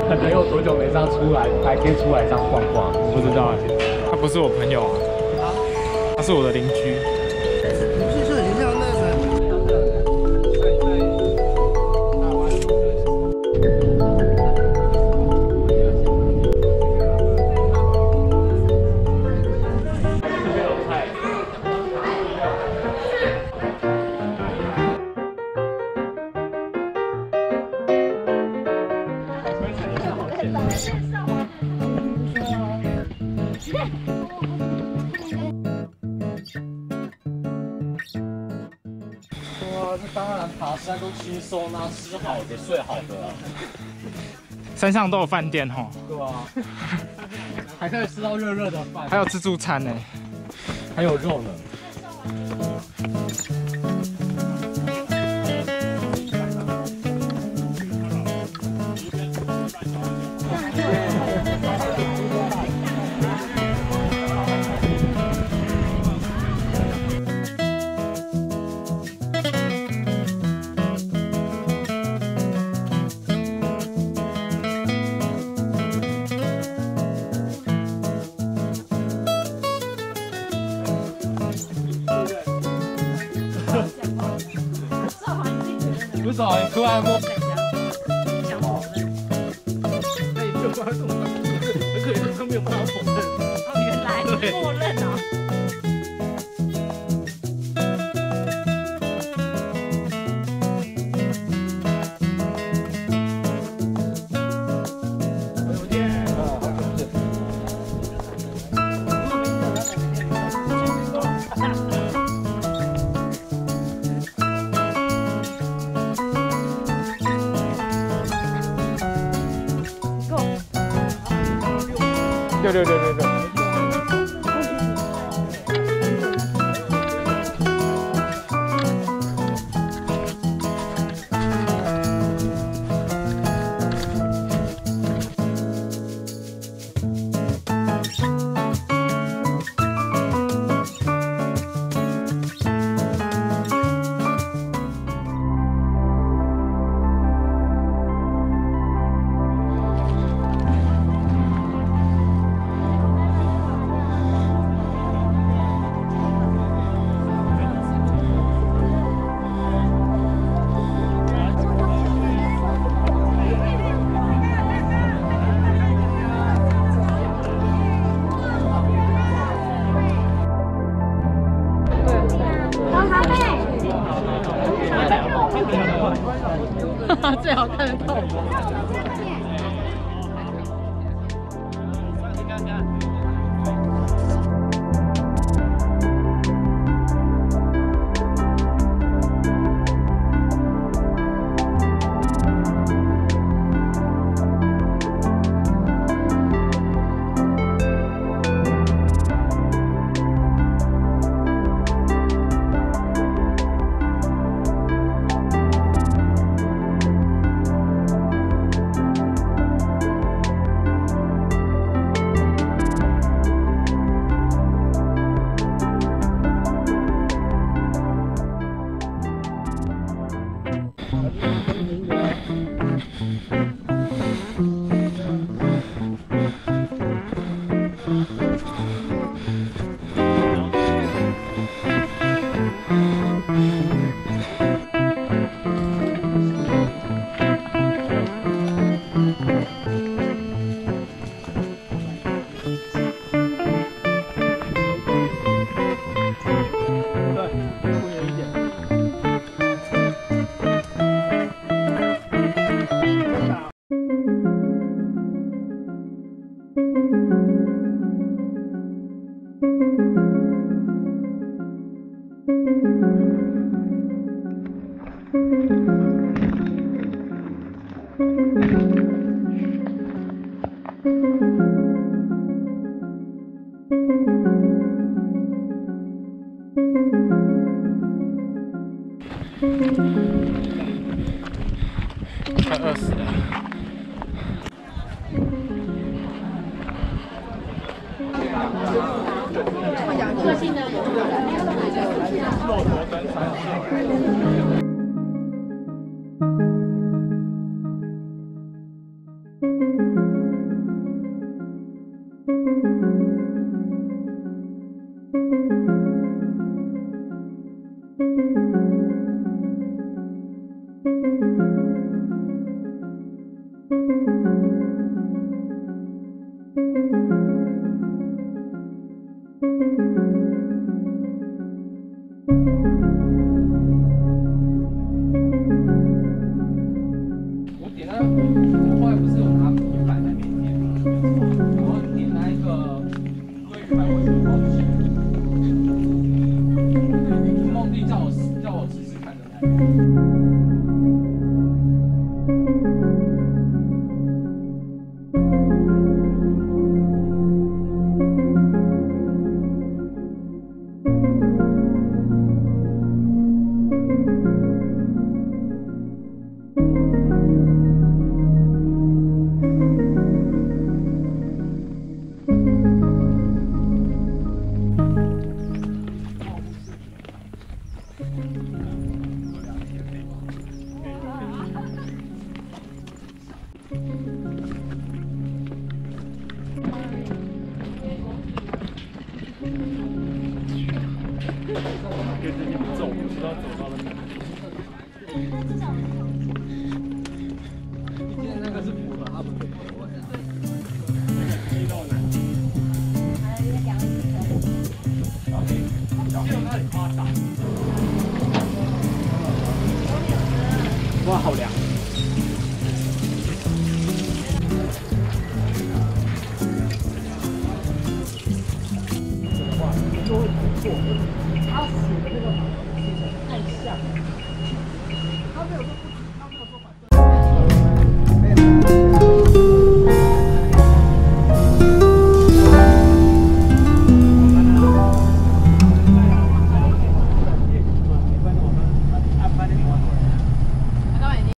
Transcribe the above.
可能有多久没这样出来，白天出来这样逛逛？不知道哎，他不是我朋友啊，他是我的邻居。是说你像那个。 哇，这当然爬山都轻松啊，吃好的、睡好的啊。山上都有饭店吼。对啊，还可以吃到热热的饭，还有自助餐呢，还有肉呢。 不是啊，突然摸。那你就把它弄到，可以他没有办法否认。哦，原来默认啊。6。最好看的套路。快20了。个性的骆驼登山。道走到了哪里。今天那个是符合他们的口味。肌肉男。哇，好凉！就会做，他写的那个太像了，他没有说不